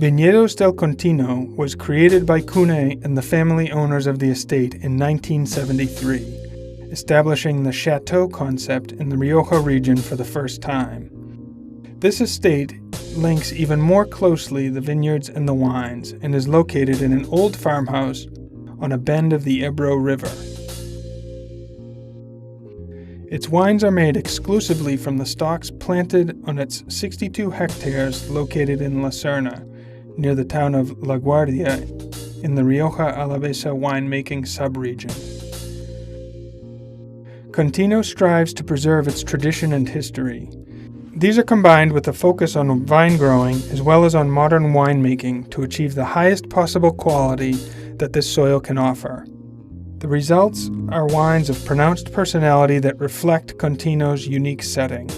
Viñedos del Contino was created by Cune and the family owners of the estate in 1973, establishing the chateau concept in the Rioja region for the first time. This estate links even more closely the vineyards and the wines and is located in an old farmhouse on a bend of the Ebro River. Its wines are made exclusively from the stalks planted on its 62 hectares located in La Serna, near the town of La Guardia in the Rioja Alavesa winemaking subregion. Contino strives to preserve its tradition and history. These are combined with a focus on vine growing as well as on modern winemaking to achieve the highest possible quality that this soil can offer. The results are wines of pronounced personality that reflect Contino's unique setting.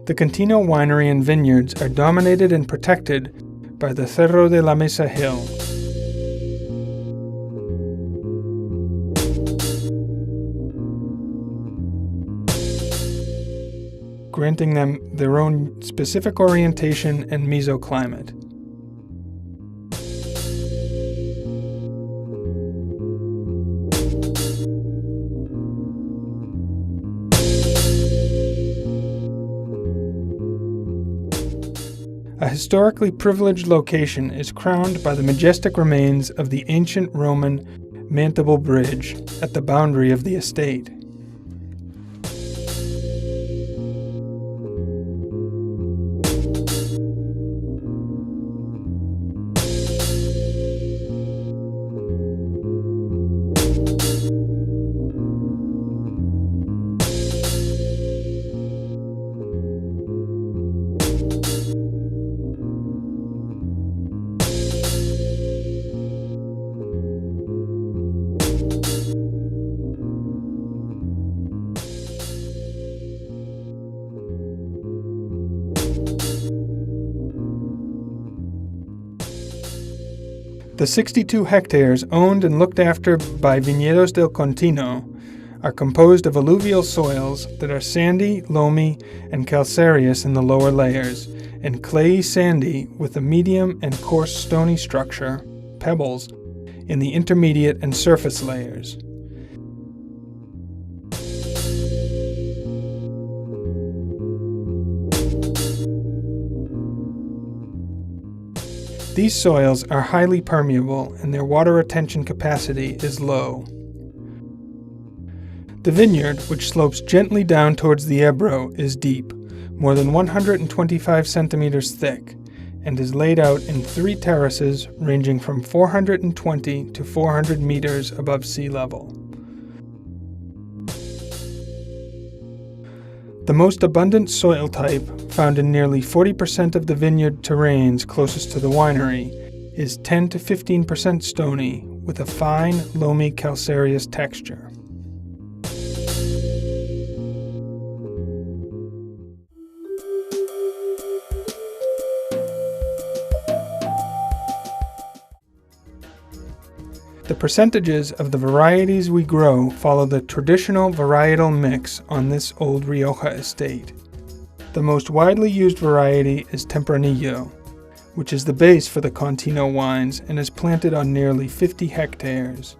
The Contino winery and vineyards are dominated and protected by the Cerro de la Mesa hill. Granting them their own specific orientation and mesoclimate. A historically privileged location is crowned by the majestic remains of the ancient Roman Mantable Bridge at the boundary of the estate. The 62 hectares owned and looked after by Viñedos del Contino are composed of alluvial soils that are sandy, loamy, and calcareous in the lower layers, and clayey sandy with a medium and coarse stony structure, pebbles, in the intermediate and surface layers. These soils are highly permeable and their water retention capacity is low. The vineyard, which slopes gently down towards the Ebro, is deep, more than 125 centimeters thick, and is laid out in 3 terraces ranging from 420 to 400 meters above sea level. The most abundant soil type, found in nearly 40% of the vineyard terrains closest to the winery, is 10 to 15% stony, with a fine, loamy calcareous texture. The percentages of the varieties we grow follow the traditional varietal mix on this old Rioja estate. The most widely used variety is Tempranillo, which is the base for the Contino wines and is planted on nearly 50 hectares.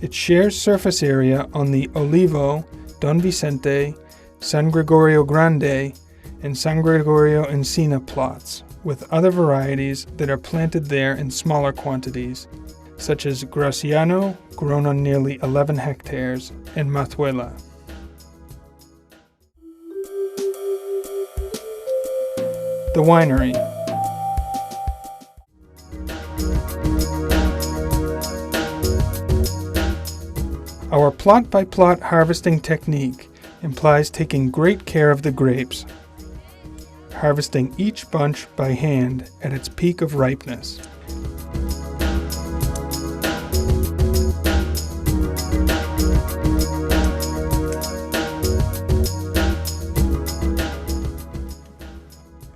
It shares surface area on the Olivo, Don Vicente, San Gregorio Grande, and San Gregorio Encina plots, with other varieties that are planted there in smaller quantities, such as Graciano, grown on nearly 11 hectares, and Matuela. The winery. Our plot-by-plot harvesting technique implies taking great care of the grapes, harvesting each bunch by hand at its peak of ripeness.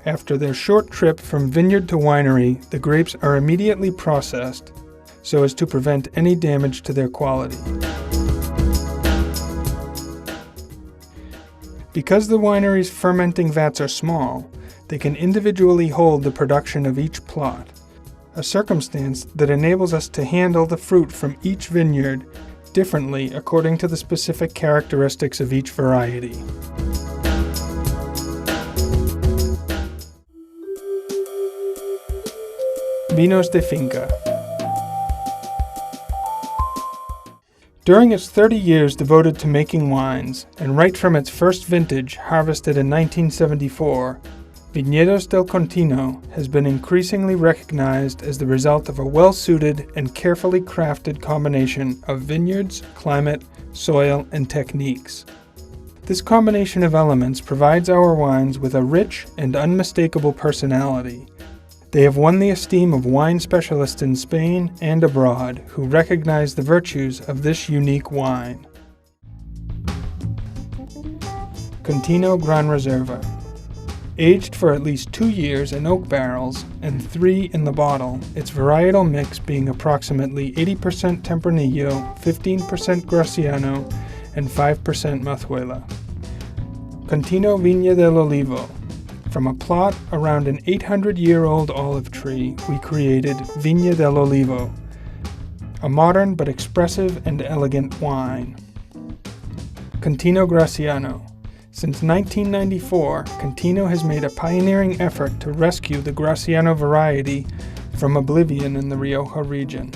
After their short trip from vineyard to winery, the grapes are immediately processed so as to prevent any damage to their quality. Because the winery's fermenting vats are small, they can individually hold the production of each plot, a circumstance that enables us to handle the fruit from each vineyard differently according to the specific characteristics of each variety. Vinos de Finca. During its 30 years devoted to making wines, and right from its first vintage, harvested in 1974, Viñedos del Contino has been increasingly recognized as the result of a well-suited and carefully crafted combination of vineyards, climate, soil, and techniques. This combination of elements provides our wines with a rich and unmistakable personality. They have won the esteem of wine specialists in Spain and abroad who recognize the virtues of this unique wine. Contino Gran Reserva. Aged for at least 2 years in oak barrels and 3 in the bottle, its varietal mix being approximately 80% Tempranillo, 15% Graciano, and 5% Mazuela. Contino Viña del Olivo. From a plot around an 800-year-old olive tree, we created Viña del Olivo, a modern but expressive and elegant wine. Contino Graciano. Since 1994, Contino has made a pioneering effort to rescue the Graciano variety from oblivion in the Rioja region.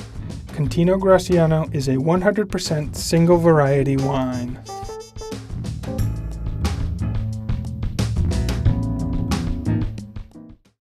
Contino Graciano is a 100% single variety wine.